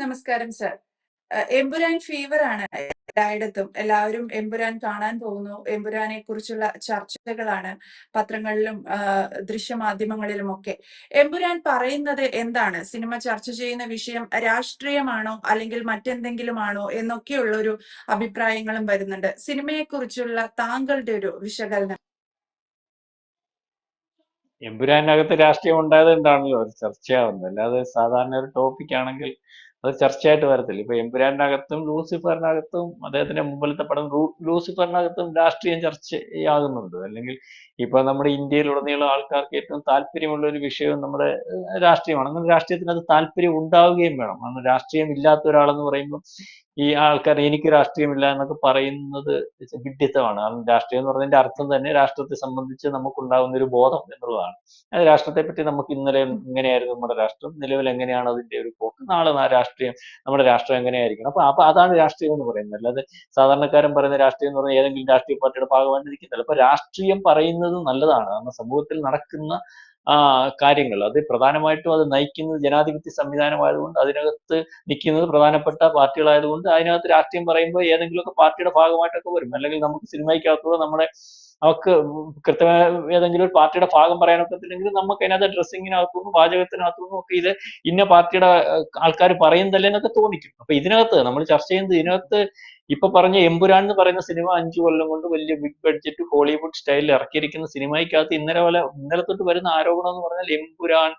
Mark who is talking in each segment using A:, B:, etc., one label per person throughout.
A: നമസ്കാരം sir. Empuraan fever ആണ് എല്ലായിടത്തും. എല്ലാവരും എമ്പുരാൻ കാണാൻ പോകുന്നു. എമ്പുരാനെ കുറിച്ചുള്ള ചർച്ചകളാണ് പത്രങ്ങളിലും ദൃശ്യമാധ്യമങ്ങളിലുമൊക്കെ. എമ്പുരാൻ പറയുന്നത് എന്താണ്? സിനിമ ചർച്ച ചെയ്യുന്ന വിഷയം രാഷ്ട്രീയമാണോ അല്ലെങ്കിൽ മറ്റെന്തെങ്കിലും ആണോ എന്നൊക്കെയുള്ളൊരു അഭിപ്രായങ്ങളും വരുന്നുണ്ട്. സിനിമയെക്കുറിച്ചുള്ള താങ്കളുടെ ഒരു വിശകലനം.
B: എമ്പുരാനകത്ത് രാഷ്ട്രീയം ഉണ്ടായത് കൊണ്ടാണല്ലോ അത് ചർച്ചയാവുന്നത്. അല്ലാതെ സാധാരണ ഒരു ടോപ്പിക് ആണെങ്കിൽ അത് ചർച്ചയായിട്ട് വരത്തില്ല. ഇപ്പൊ എമ്പുരാനകത്തും ലൂസിഫറിനകത്തും അദ്ദേഹത്തിന്റെ മുമ്പിലത്തെ പടം ലൂസിഫറിനകത്തും രാഷ്ട്രീയം ചർച്ചയാകുന്നുണ്ട്. അല്ലെങ്കിൽ ഇപ്പൊ നമ്മുടെ ഇന്ത്യയിലുടനീളം ആൾക്കാർക്ക് ഏറ്റവും താല്പര്യമുള്ള ഒരു വിഷയം നമ്മുടെ രാഷ്ട്രീയമാണ്. അങ്ങനെ രാഷ്ട്രീയത്തിന് അത് താല്പര്യം ഉണ്ടാവുകയും വേണം. കാരണം രാഷ്ട്രീയം ഇല്ലാത്ത ഒരാളെന്ന് പറയുമ്പോൾ ഈ ആൾക്കാർ എനിക്ക് രാഷ്ട്രീയമില്ല എന്നൊക്കെ പറയുന്നത് വിഡ്ഢിത്തമാണ്. കാരണം രാഷ്ട്രീയം എന്ന് പറഞ്ഞതിന്റെ അർത്ഥം തന്നെ രാഷ്ട്രത്തെ സംബന്ധിച്ച് നമുക്കുണ്ടാകുന്ന ഒരു ബോധം എന്നുള്ളതാണ്. അത് രാഷ്ട്രത്തെ പറ്റി നമുക്ക് ഇന്നലെ എങ്ങനെയായിരുന്നു നമ്മുടെ രാഷ്ട്രം, നിലവിൽ എങ്ങനെയാണ് അതിന്റെ ഒരു പോക്ക്, നാളെ രാഷ്ട്രീയം നമ്മുടെ രാഷ്ട്രം എങ്ങനെയായിരിക്കണം. അപ്പൊ അതാണ് രാഷ്ട്രീയം എന്ന് പറയുന്നത്. അല്ലാതെ സാധാരണക്കാരൻ പറയുന്ന രാഷ്ട്രീയം എന്ന് പറഞ്ഞാൽ ഏതെങ്കിലും രാഷ്ട്രീയ പാർട്ടിയുടെ ഭാഗമായിട്ട് ഇരിക്കുന്നില്ല. അപ്പൊ രാഷ്ട്രീയം പറയുന്നത് നല്ലതാണ്. കാരണം സമൂഹത്തിൽ നടക്കുന്ന കാര്യങ്ങൾ അത് പ്രധാനമായിട്ടും അത് നയിക്കുന്നത് ജനാധിപത്യ സംവിധാനമായതുകൊണ്ട് അതിനകത്ത് നിൽക്കുന്നത് പ്രധാനപ്പെട്ട പാർട്ടികളായതുകൊണ്ട് അതിനകത്ത് രാഷ്ട്രീയം പറയുമ്പോൾ ഏതെങ്കിലുമൊക്കെ പാർട്ടിയുടെ ഭാഗമായിട്ടൊക്കെ വരും. അല്ലെങ്കിൽ നമുക്ക് സിനിമയ്ക്കകത്തൂടെ നമ്മുടെ അവർക്ക് കൃത്യമായ ഏതെങ്കിലും ഒരു പാർട്ടിയുടെ ഭാഗം പറയാനൊക്കത്തില്ലെങ്കിൽ നമുക്ക് അതിനകത്ത് ഡ്രസ്സിങ്ങിനകത്തുനിന്നും വാചകത്തിനകത്തുനിന്നും ഒക്കെ ഇത് ഇന്ന പാർട്ടിയുടെ ആൾക്കാർ പറയുന്നതല്ലേ എന്നൊക്കെ തോന്നിക്കും. അപ്പൊ ഇതിനകത്ത് നമ്മൾ ചർച്ച ചെയ്യുന്നത് ഇതിനകത്ത് ഇപ്പൊ പറഞ്ഞ എമ്പുരാൻ എന്ന് പറയുന്ന സിനിമ 5 കൊല്ലം കൊണ്ട് വലിയ ബിഗ് ബഡ്ജറ്റ് ഹോളിവുഡ് സ്റ്റൈലിൽ ഇറക്കിയിരിക്കുന്ന സിനിമയ്ക്കകത്ത് ഇന്നലെ തൊട്ട് വരുന്ന ആരോപണം എന്ന് പറഞ്ഞാൽ എമ്പുരാൻ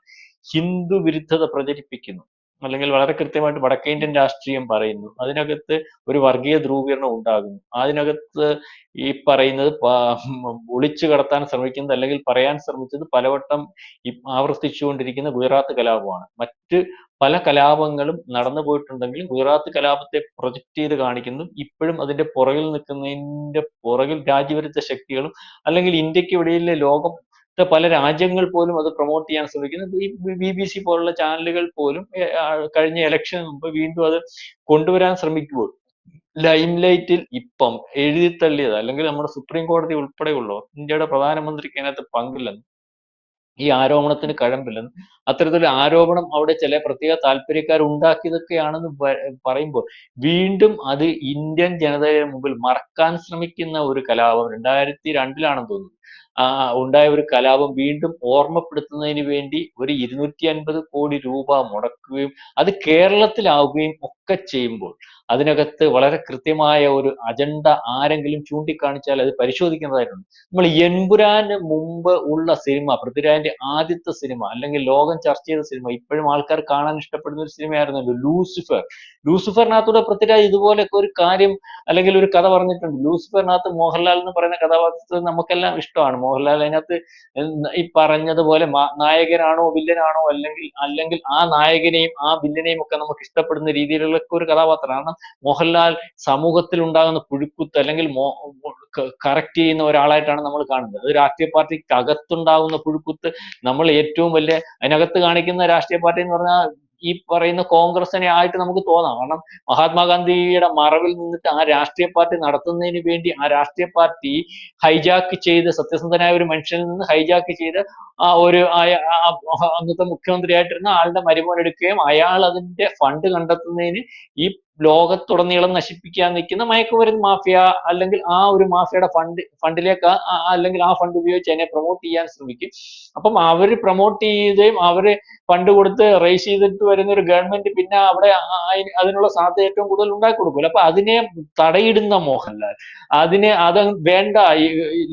B: ഹിന്ദു വിരുദ്ധത പ്രചരിപ്പിക്കുന്നു, അല്ലെങ്കിൽ വളരെ കൃത്യമായിട്ട് വടക്കേ ഇന്ത്യൻ രാഷ്ട്രീയം പറയുന്നു, അതിനകത്ത് ഒരു വർഗീയ ധ്രുവീകരണം ഉണ്ടാകുന്നു, അതിനകത്ത് ഈ പറയുന്നത് ഒളിച്ചു കടത്താൻ ശ്രമിക്കുന്നത് അല്ലെങ്കിൽ പറയാൻ ശ്രമിച്ചത് പലവട്ടം ആവർത്തിച്ചുകൊണ്ടിരിക്കുന്ന ഗുജറാത്ത് കലാപമാണ്. മറ്റ് പല കലാപങ്ങളും നടന്നു പോയിട്ടുണ്ടെങ്കിലും ഗുജറാത്ത് കലാപത്തെ പ്രൊജക്ട് ചെയ്ത് കാണിക്കുന്നു. ഇപ്പോഴും അതിന്റെ പുറകിൽ നിൽക്കുന്നതിന്റെ പുറകിൽ രാജ്യവിരുദ്ധ ശക്തികളും അല്ലെങ്കിൽ ഇന്ത്യക്ക് വെളിയിലെ ലോകം പല രാജ്യങ്ങൾ പോലും അത് പ്രൊമോട്ട് ചെയ്യാൻ ശ്രമിക്കുന്നു. ഈ BBC പോലുള്ള ചാനലുകൾ പോലും കഴിഞ്ഞ ഇലക്ഷന് മുമ്പ് വീണ്ടും അത് കൊണ്ടുവരാൻ ശ്രമിക്കുമ്പോൾ ലൈം ലൈറ്റിൽ ഇപ്പം എഴുതിത്തള്ളിയത് അല്ലെങ്കിൽ നമ്മുടെ സുപ്രീം കോടതി ഉൾപ്പെടെയുള്ളവർ ഇന്ത്യയുടെ പ്രധാനമന്ത്രിക്ക് അതിനകത്ത് പങ്കില്ലെന്ന്, ഈ ആരോപണത്തിന് കഴമ്പില്ലെന്ന്, അത്തരത്തിലൊരു ആരോപണം അവിടെ ചില പ്രത്യേക താല്പര്യക്കാർ ഉണ്ടാക്കിയതൊക്കെയാണെന്ന് പറയുമ്പോൾ വീണ്ടും അത് ഇന്ത്യൻ ജനതയുടെ മുമ്പിൽ മറക്കാൻ ശ്രമിക്കുന്ന ഒരു കലാപം 2002 തോന്നുന്നു ഉണ്ടായ ഒരു കലാപം വീണ്ടും ഓർമ്മപ്പെടുത്തുന്നതിന് വേണ്ടി ഒരു 250 കോടി രൂപ മുടക്കുകയും അത് കേരളത്തിലാവുകയും ഒക്കെ ചെയ്യുമ്പോൾ അതിനകത്ത് വളരെ കൃത്യമായ ഒരു അജണ്ട ആരെങ്കിലും ചൂണ്ടിക്കാണിച്ചാൽ അത് പരിശോധിക്കേണ്ടതായിട്ടുണ്ട്. നമ്മൾ എൻപുരാന് മുമ്പ് ഉള്ള സിനിമ, പൃഥ്വിരാജിന്റെ ആദ്യത്തെ സിനിമ അല്ലെങ്കിൽ ലോകം ചർച്ച ചെയ്ത സിനിമ, ഇപ്പോഴും ആൾക്കാർ കാണാൻ ഇഷ്ടപ്പെടുന്ന ഒരു സിനിമയായിരുന്നല്ലോ ലൂസിഫർ. ലൂസിഫറിനകത്തൂടെ പൃഥ്വിരാജ് ഇതുപോലൊക്കെ ഒരു കാര്യം അല്ലെങ്കിൽ ഒരു കഥ പറഞ്ഞിട്ടുണ്ട്. ലൂസിഫറിനകത്ത് മോഹൻലാൽ എന്ന് പറയുന്ന കഥാപാത്രത്തെ നമുക്കെല്ലാം ഇഷ്ടമാണ്. മോഹൻലാൽ അതിനകത്ത് ഈ പറഞ്ഞതുപോലെ നായകനാണോ വില്ലനാണോ അല്ലെങ്കിൽ ആ നായകനെയും ആ വില്ലനെയും ഒക്കെ നമുക്ക് ഇഷ്ടപ്പെടുന്ന രീതിയിലുള്ള ഒരു കഥാപാത്രമാണ്. മോഹൻലാൽ സമൂഹത്തിൽ ഉണ്ടാകുന്ന പുഴുക്കുത്ത് അല്ലെങ്കിൽ കറക്റ്റ് ചെയ്യുന്ന ഒരാളായിട്ടാണ് നമ്മൾ കാണുന്നത്. അത് രാഷ്ട്രീയ പാർട്ടിക്ക് അകത്തുണ്ടാകുന്ന പുഴുക്കുത്ത് നമ്മൾ ഏറ്റവും വലിയ അതിനകത്ത് കാണിക്കുന്ന രാഷ്ട്രീയ പാർട്ടി എന്ന് പറഞ്ഞാൽ ഈ പറയുന്ന കോൺഗ്രസിനെ ആയിട്ട് നമുക്ക് തോന്നാം. കാരണം മഹാത്മാഗാന്ധിയുടെ മറവിൽ നിന്നിട്ട് ആ രാഷ്ട്രീയ പാർട്ടി നടത്തുന്നതിന് വേണ്ടി ആ രാഷ്ട്രീയ പാർട്ടി ഹൈജാക്ക് ചെയ്ത് സത്യസന്ധനായ ഒരു മനുഷ്യനിൽ നിന്ന് ഹൈജാക്ക് ചെയ്ത് അന്നത്തെ മുഖ്യമന്ത്രിയായിട്ടിരുന്ന ആളുടെ മരുമോൻ എടുക്കുകയും അയാൾ അതിന്റെ ഫണ്ട് കണ്ടെത്തുന്നതിന് ഈ ലോകത്തുടനീളം നശിപ്പിക്കാൻ നിൽക്കുന്ന മയക്കുമരുന്ന് മാഫിയ അല്ലെങ്കിൽ ആ ഒരു മാഫിയയുടെ ഫണ്ടിലേക്ക് അല്ലെങ്കിൽ ആ ഫണ്ട് ഉപയോഗിച്ച് അതിനെ പ്രൊമോട്ട് ചെയ്യാൻ ശ്രമിക്കും. അപ്പം അവര് പ്രൊമോട്ട് ചെയ്യുകയും അവര് ഫണ്ട് കൊടുത്ത് റേസ് ചെയ്തിട്ട് വരുന്ന ഒരു ഗവൺമെന്റ് പിന്നെ അവിടെ അതിനുള്ള സാധ്യത ഏറ്റവും കൂടുതൽ ഉണ്ടാക്കി കൊടുക്കില്ല. അപ്പൊ അതിനെ തടയിടുന്ന മോഹൻലാൽ, അത് വേണ്ട,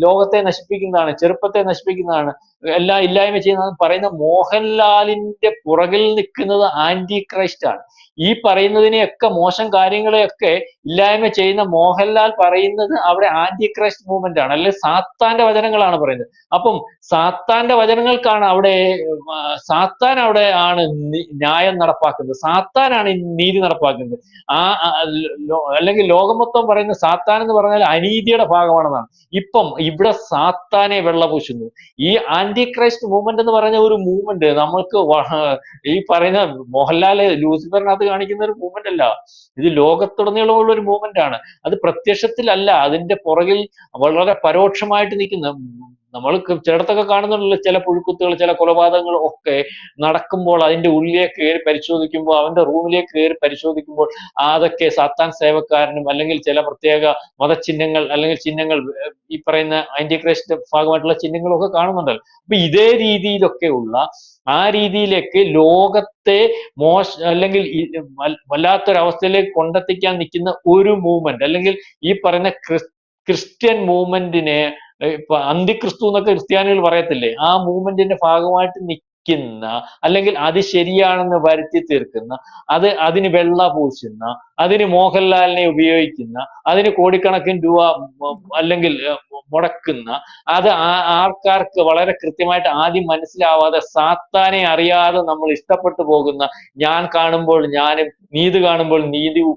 B: ലോകത്തെ നശിപ്പിക്കുന്നതാണ്, ചെറുപ്പത്തെ നശിപ്പിക്കുന്നതാണ്, എല്ലാം ഇല്ലായ്മ ചെയ്യുന്നതെന്ന് പറയുന്ന മോഹൻലാലിന്റെ പുറകിൽ നിൽക്കുന്നത് ആന്റി ക്രൈസ്റ്റ് ആണ്. ഈ പറയുന്നതിനെയൊക്കെ മോശം കാര്യങ്ങളെയൊക്കെ ഇല്ലായ്മ ചെയ്യുന്ന മോഹൻലാൽ പറയുന്നത് അവിടെ ആന്റി ക്രൈസ്റ്റ് മൂവ്മെന്റ് ആണ്, അല്ലെങ്കിൽ സാത്താന്റെ വചനങ്ങളാണ് പറയുന്നത്. അപ്പം സാത്താന്റെ വചനങ്ങൾക്കാണ് സാത്താൻ അവിടെ ആണ് ന്യായം നടപ്പാക്കുന്നത്, സാത്താനാണ് നീതി നടപ്പാക്കുന്നത്. അല്ലെങ്കിൽ ലോകം മൊത്തം പറയുന്ന സാത്താൻ എന്ന് പറഞ്ഞാൽ അനീതിയുടെ ഭാഗമാണെന്നാണ്. ഇപ്പം ഇവിടെ സാത്താനെ വെള്ളപൂശുന്നു. ഈ ആന്റി ക്രൈസ്റ്റ് മൂവ്മെന്റ് എന്ന് പറയുന്ന ഒരു മൂവ്മെന്റ് നമ്മൾക്ക് ഈ പറയുന്ന മോഹൻലാൽ ലൂസിഫറിനകത്ത് കാണിക്കുന്ന ഒരു മൂവ്മെന്റ് അല്ല, ഇത് ലോകത്തുടനീളമുള്ള ഒരു മൂവ്മെന്റ് ആണ്. അത് പ്രത്യക്ഷത്തിലല്ല, അതിന്റെ പുറകിൽ വളരെ പരോക്ഷമായിട്ട് നിൽക്കുന്ന നമ്മൾ ചിലയിടത്തൊക്കെ കാണുന്നുണ്ടല്ലോ ചില പുഴുക്കുത്തുകൾ, ചില കൊലപാതകങ്ങൾ ഒക്കെ നടക്കുമ്പോൾ അതിന്റെ ഉള്ളിലേക്ക് കയറി പരിശോധിക്കുമ്പോൾ, അവന്റെ റൂമിലേക്ക് കയറി പരിശോധിക്കുമ്പോൾ അതൊക്കെ സാത്താൻ സേവക്കാരനും അല്ലെങ്കിൽ ചില പ്രത്യേക മതചിഹ്നങ്ങൾ അല്ലെങ്കിൽ ചിഹ്നങ്ങൾ, ഈ പറയുന്ന ആന്റി ക്രൈസ്റ്റ് ഭാഗമായിട്ടുള്ള ചിഹ്നങ്ങളൊക്കെ കാണുന്നുണ്ടല്ലോ. അപ്പൊ ഇതേ രീതിയിലൊക്കെയുള്ള ആ രീതിയിലേക്ക് ലോകത്തെ അല്ലെങ്കിൽ വല്ലാത്തൊരവസ്ഥയിലേക്ക് കൊണ്ടെത്തിക്കാൻ നിൽക്കുന്ന ഒരു മൂവ്മെന്റ്, അല്ലെങ്കിൽ ഈ പറയുന്ന ക്രിസ്ത്യൻ മൂവ്മെന്റിനെ, ഇപ്പൊ അന്തിക്രിസ്തു എന്നൊക്കെ ക്രിസ്ത്യാനികൾ പറയത്തില്ലേ, ആ മൂവ്മെന്റിന്റെ ഭാഗമായിട്ട് നിൽക്കുന്ന, അല്ലെങ്കിൽ അത് ശരിയാണെന്ന് വരുത്തി തീർക്കുന്ന, അതിന് വെള്ള പൂശുന്ന, അതിന് മോഹൻലാലിനെ ഉപയോഗിക്കുന്ന, അതിന് കോടിക്കണക്കിന് രൂപ അല്ലെങ്കിൽ മുടക്കുന്ന, അത് ആൾക്കാർക്ക് വളരെ കൃത്യമായിട്ട് ആദ്യം മനസ്സിലാവാതെ സാത്താനെ അറിയാതെ നമ്മൾ ഇഷ്ടപ്പെട്ടു പോകുന്ന, ഞാൻ കാണുമ്പോൾ ഞാനും, നീതി കാണുമ്പോൾ നീതിയും,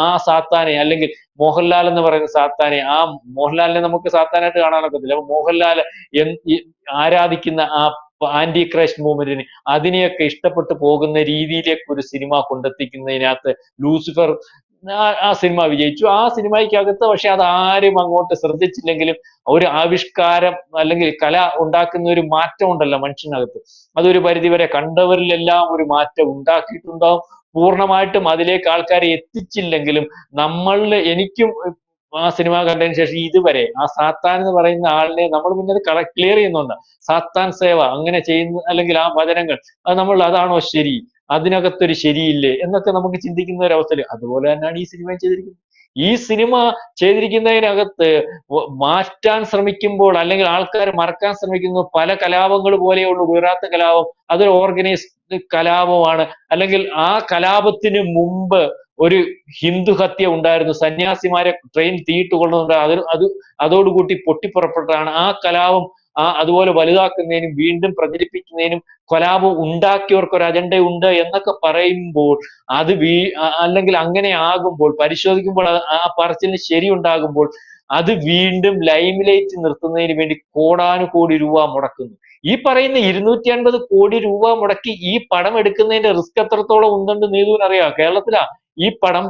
B: ആ സാത്താനെ അല്ലെങ്കിൽ മോഹൻലാൽ എന്ന് പറയുന്ന സാത്താനെ, ആ മോഹൻലാലിനെ നമുക്ക് സാത്താനായിട്ട് കാണാനൊക്കത്തില്ല. അപ്പൊ മോഹൻലാൽ ആരാധിക്കുന്ന ആ ആന്റി ക്രൈസ്റ്റ് മൂവ്മെന്റിന്, അതിനെയൊക്കെ ഇഷ്ടപ്പെട്ടു പോകുന്ന രീതിയിലേക്ക് ഒരു സിനിമ കൊണ്ടെത്തിക്കുന്നതിനകത്ത് ലൂസിഫർ ആ സിനിമ വിജയിച്ചു. ആ സിനിമയ്ക്കകത്ത് പക്ഷെ അത് ആരും അങ്ങോട്ട് ശ്രദ്ധിച്ചില്ലെങ്കിലും ഒരു ആവിഷ്കാരം അല്ലെങ്കിൽ കല ഉണ്ടാക്കുന്ന ഒരു മാറ്റം ഉണ്ടല്ലോ മനുഷ്യനകത്ത്, അതൊരു പരിധിവരെ കണ്ടവരിലെല്ലാം ഒരു മാറ്റം ഉണ്ടാക്കിയിട്ടുണ്ടാവും. പൂർണ്ണമായിട്ടും അതിലേക്ക് ആൾക്കാരെ എത്തിച്ചില്ലെങ്കിലും എനിക്കും ആ സിനിമ കണ്ടതിന് ശേഷം ഇതുവരെ ആ സാത്താൻ എന്ന് പറയുന്ന ആളിനെ നമ്മൾ പിന്നെ അത് ക്ലിയർ ചെയ്യുന്നുണ്ട്. സാത്താൻ സേവ അങ്ങനെ ചെയ്യുന്ന, അല്ലെങ്കിൽ ആ വചനങ്ങൾ അത് അതാണോ ശരി, അതിനകത്തൊരു ശരിയില്ലേ എന്നൊക്കെ നമുക്ക് ചിന്തിക്കുന്ന ഒരു അവസ്ഥയിൽ, അതുപോലെ തന്നെയാണ് ഈ സിനിമ ചെയ്തിരിക്കുന്നത്. ഈ സിനിമ ചെയ്തിരിക്കുന്നതിനകത്ത് മാറ്റാൻ ശ്രമിക്കുമ്പോൾ, അല്ലെങ്കിൽ ആൾക്കാർ മറക്കാൻ ശ്രമിക്കുന്ന പല കലാപങ്ങൾ പോലെയുള്ള വീറാത്ത കലാപം, അതൊരു ഓർഗനൈസ്ഡ് കലാപമാണ്. അല്ലെങ്കിൽ ആ കലാപത്തിന് മുമ്പ് ഒരു ഹിന്ദു ഹത്യ ഉണ്ടായിരുന്നു, സന്യാസിമാരെ ട്രെയിൻ തീയിട്ട് കൊള്ളുന്നുണ്ട്, അതോടുകൂടി പൊട്ടിപ്പുറപ്പെട്ടതാണ് ആ കലാപം. അതുപോലെ വലുതാക്കുന്നതിനും വീണ്ടും പ്രചരിപ്പിക്കുന്നതിനും കലാപം ഉണ്ടാക്കിയവർക്ക് ഒരു അജണ്ട ഉണ്ട് എന്നൊക്കെ പറയുമ്പോൾ, അല്ലെങ്കിൽ അങ്ങനെ ആകുമ്പോൾ, പരിശോധിക്കുമ്പോൾ ആ പറച്ചിലിന് ശരി ഉണ്ടാകുമ്പോൾ, അത് വീണ്ടും ലൈംലൈറ്റ് നിർത്തുന്നതിന് വേണ്ടി കോടാനുകോടി രൂപ മുടക്കുന്നു. ഈ പറയുന്ന 250 കോടി രൂപ മുടക്കി ഈ പടം എടുക്കുന്നതിന്റെ റിസ്ക് എത്രത്തോളം ഉണ്ടെന്ന് നീതുവിനറിയാം. കേരളത്തിലാ ഈ പടം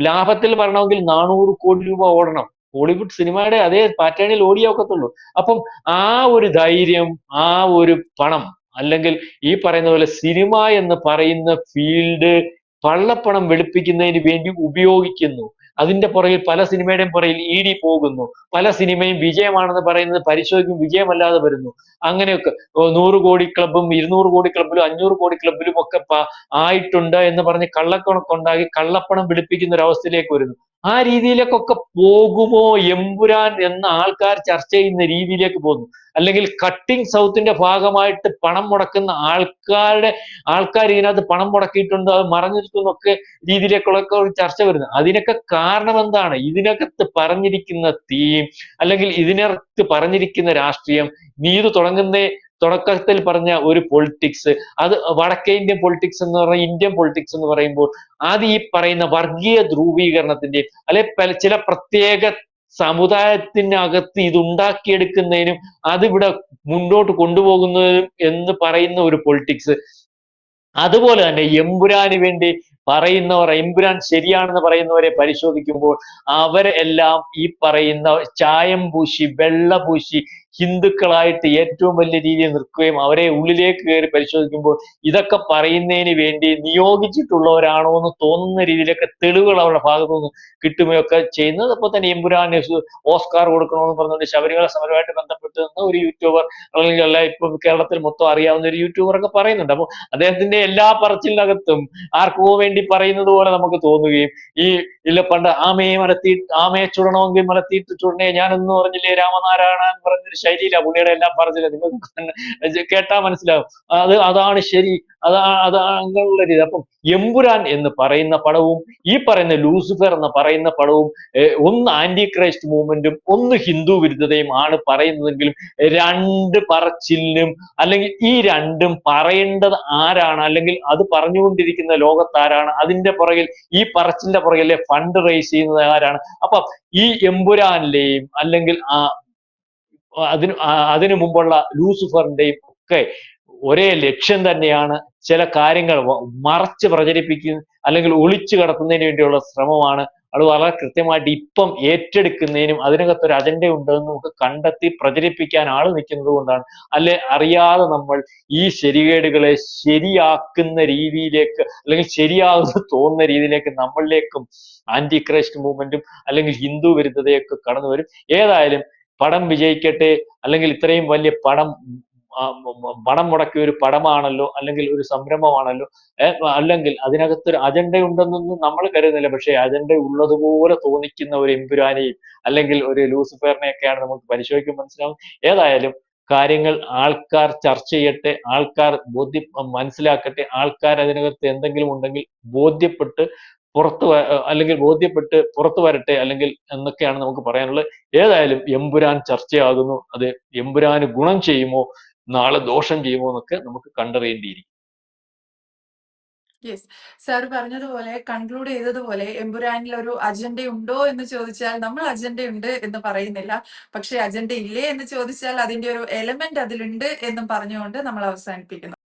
B: ലാഭത്തിൽ വരണമെങ്കിൽ 400 കോടി രൂപ ഓടണം. ഹോളിവുഡ് സിനിമയുടെ അതേ പാറ്റേണിൽ ഓടിയേ ഒക്കത്തുള്ളൂ. അപ്പം ആ ഒരു ധൈര്യം, ആ ഒരു പണം, അല്ലെങ്കിൽ ഈ പറയുന്ന പോലെ സിനിമ എന്ന് പറയുന്ന ഫീൽഡ് കള്ളപ്പണം വെളുപ്പിക്കുന്നതിന് വേണ്ടി ഉപയോഗിക്കുന്നു. അതിന്റെ പുറകിൽ, പല സിനിമയുടെയും പുറകിൽ ED പോകുന്നു. പല സിനിമയും വിജയമാണെന്ന് പറയുന്നത് പരിശോധിക്കും വിജയമല്ലാതെ വരുന്നു. അങ്ങനെയൊക്കെ 100 കോടി ക്ലബും 200 കോടി ക്ലബിലും 500 കോടി ക്ലബിലും ഒക്കെ ആയിട്ടുണ്ട് എന്ന് പറഞ്ഞ് കള്ളക്കണക്കുണ്ടാക്കി കള്ളപ്പണം വെളുപ്പിക്കുന്ന ഒരു അവസ്ഥയിലേക്ക് വരുന്നു. ആ രീതിയിലേക്കൊക്കെ പോകുമോ എമ്പുരാൻ എന്ന ആൾക്കാർ ചർച്ച ചെയ്യുന്ന രീതിയിലേക്ക് പോകുന്നു. അല്ലെങ്കിൽ കട്ടിംഗ് സൗത്തിന്റെ ഭാഗമായിട്ട് പണം മുടക്കുന്ന ആൾക്കാർ ഇതിനകത്ത് പണം മുടക്കിയിട്ടുണ്ട്, അത് മറഞ്ഞിരിക്കുന്നൊക്കെ രീതിയിലേക്കുള്ള ചർച്ച വരുന്നത്. അതിനൊക്കെ കാരണം എന്താണ്? ഇതിനകത്ത് പറഞ്ഞിരിക്കുന്ന തീം, അല്ലെങ്കിൽ ഇതിനകത്ത് പറഞ്ഞിരിക്കുന്ന രാഷ്ട്രീയം, നീതു തുടക്കത്തിൽ പറഞ്ഞ ഒരു പൊളിറ്റിക്സ്, അത് വടക്കേ ഇന്ത്യൻ പൊളിറ്റിക്സ് എന്ന് പറഞ്ഞാൽ ഇന്ത്യൻ പൊളിറ്റിക്സ് എന്ന് പറയുമ്പോൾ അത് ഈ പറയുന്ന വർഗീയ ധ്രുവീകരണത്തിന്റെ, അല്ലെ ചില പ്രത്യേക സമുദായത്തിനകത്ത് ഇത് ഉണ്ടാക്കിയെടുക്കുന്നതിനും അതിവിടെ മുന്നോട്ട് കൊണ്ടുപോകുന്നതിനും എന്ന് പറയുന്ന ഒരു പൊളിറ്റിക്സ്. അതുപോലെ തന്നെ എമ്പുരാന് വേണ്ടി പറയുന്നവർ, എമ്പുരാൻ ശരിയാണെന്ന് പറയുന്നവരെ പരിശോധിക്കുമ്പോൾ അവരെ എല്ലാം ഈ പറയുന്ന ചായം പൂശി വെള്ള പൂശി ഹിന്ദുക്കളായിട്ട് ഏറ്റവും വലിയ രീതിയിൽ നിൽക്കുകയും അവരെ ഉള്ളിലേക്ക് കയറി പരിശോധിക്കുമ്പോൾ ഇതൊക്കെ പറയുന്നതിന് വേണ്ടി നിയോഗിച്ചിട്ടുള്ളവരാണോ എന്ന് തോന്നുന്ന രീതിയിലൊക്കെ തെളിവുകൾ അവരുടെ ഭാഗത്തു നിന്ന് കിട്ടുകയൊക്കെ ചെയ്യുന്നത്. അപ്പോൾ തന്നെ എമ്പുരാന് ഓസ്കാർ കൊടുക്കണമെന്ന് പറഞ്ഞുകൊണ്ട് ശബരിമല സമരമായിട്ട് ബന്ധപ്പെട്ട് നിന്ന് ഒരു യൂട്യൂബർ, അല്ലെങ്കിൽ അല്ല ഇപ്പൊ കേരളത്തിൽ മൊത്തം അറിയാവുന്ന ഒരു യൂട്യൂബർ ഒക്കെ പറയുന്നുണ്ട്. അപ്പോൾ അദ്ദേഹത്തിന്റെ എല്ലാ പറച്ചിലിനകത്തും ആർക്കോ വേണ്ടി പറയുന്നത് പോലെ നമുക്ക് തോന്നുകയും, പണ്ട് ആമയെ ചുടണമെങ്കിൽ മലത്തീട്ട് ചുടണേ, ഞാനൊന്നും പറഞ്ഞില്ലേ രാമനാരായണ എന്ന് പറഞ്ഞൊരു ശൈലിയില്ല പുള്ളിയുടെ എല്ലാം പറഞ്ഞില്ല. നിങ്ങൾക്ക് കേട്ടാ മനസ്സിലാവും അതാണ് ശരി, അങ്ങനെയുള്ള രീതി. അപ്പം എമ്പുരാൻ എന്ന് പറയുന്ന പടവും ഈ പറയുന്ന ലൂസിഫർ എന്ന് പറയുന്ന പടവും ഒന്ന് ആന്റി ക്രൈസ്റ്റ് മൂവ്മെന്റും ഒന്ന് ഹിന്ദു വിരുദ്ധതയും ആണ് പറയുന്നതെങ്കിലും രണ്ട് പറച്ചിലിനും, അല്ലെങ്കിൽ ഈ രണ്ടും പറയേണ്ടത് ആരാണ്, അല്ലെങ്കിൽ അത് പറഞ്ഞുകൊണ്ടിരിക്കുന്ന ലോകത്താരാണ്, അതിന്റെ പുറകിൽ ഈ പറച്ചിലിന്റെ പുറകിലെ ഫണ്ട് റേസ് ചെയ്യുന്നത് ആരാണ്? അപ്പൊ ഈ എമ്പുരാനിലെയും അല്ലെങ്കിൽ അതിനു മുമ്പുള്ള ലൂസിഫറിന്റെയും ഒക്കെ ഒരേ ലക്ഷ്യം തന്നെയാണ്. ചില കാര്യങ്ങൾ മറച്ച് പ്രചരിപ്പിക്കുന്ന അല്ലെങ്കിൽ ഒളിച്ചു കടത്തുന്നതിന് വേണ്ടിയുള്ള ശ്രമമാണ്. അത് വളരെ കൃത്യമായിട്ട് ഇപ്പം ഏറ്റെടുക്കുന്നതിനും അതിനകത്തൊരു അജണ്ട ഉണ്ടെന്ന് നമുക്ക് കണ്ടെത്തി പ്രചരിപ്പിക്കാൻ ആള് നിൽക്കുന്നത് കൊണ്ടാണ്. അല്ലെ അറിയാതെ നമ്മൾ ഈ ശരികേടുകളെ ശരിയാക്കുന്ന രീതിയിലേക്ക് അല്ലെങ്കിൽ ശരിയാകുന്ന തോന്നുന്ന രീതിയിലേക്ക് നമ്മളിലേക്കും ആന്റി ക്രൈസ്റ്റ് മൂവ്മെന്റും അല്ലെങ്കിൽ ഹിന്ദു വിരുദ്ധതയൊക്കെ കടന്നു വരും. ഏതായാലും പടം വിജയിക്കട്ടെ, അല്ലെങ്കിൽ ഇത്രയും വലിയ പണം മുടക്കിയ ഒരു പടമാണല്ലോ, അല്ലെങ്കിൽ ഒരു സംരംഭമാണല്ലോ, അല്ലെങ്കിൽ അതിനകത്തൊരു അജണ്ട ഉണ്ടെന്നൊന്നും നമ്മൾ കരുതുന്നില്ല. പക്ഷേ അജണ്ട ഉള്ളതുപോലെ തോന്നിക്കുന്ന ഒരു എമ്പുരാനെയും അല്ലെങ്കിൽ ഒരു ലൂസിഫറിനെയൊക്കെയാണ് നമുക്ക് പരിശോധിക്കുമ്പോൾ മനസ്സിലാവും. ഏതായാലും കാര്യങ്ങൾ ആൾക്കാർ ചർച്ച ചെയ്യട്ടെ, ആൾക്കാർ മനസ്സിലാക്കട്ടെ, ആൾക്കാർ അതിനകത്ത് എന്തെങ്കിലും ഉണ്ടെങ്കിൽ ബോധ്യപ്പെട്ട് അല്ലെങ്കിൽ ബോധ്യപ്പെട്ട് പുറത്തു വരട്ടെ, അല്ലെങ്കിൽ എന്നൊക്കെയാണ് നമുക്ക് പറയാനുള്ളത്. ഏതായാലും എമ്പുരാൻ ചർച്ചയാകുന്നു. അത് എമ്പുരാന് ഗുണം ചെയ്യുമോ നാളെ ദോഷം ചെയ്യുമോ എന്നൊക്കെ നമുക്ക് കണ്ടറിയേണ്ടിയിരിക്കും.
A: യെസ്. സാർ പറഞ്ഞതുപോലെ കൺക്ലൂഡ് ചെയ്തതുപോലെ എമ്പുരാനിൽ ഒരു അജണ്ട ഉണ്ടോ എന്ന് ചോദിച്ചാൽ നമ്മൾ അജണ്ട ഉണ്ട് എന്ന് പറയുന്നില്ല. പക്ഷേ അജണ്ട ഇല്ലേ എന്ന് ചോദിച്ചാൽ അതിന്റെ ഒരു എലമെന്റ് അതിലുണ്ട് എന്നും പറഞ്ഞുകൊണ്ട് നമ്മൾ അവസാനിപ്പിക്കുന്നു.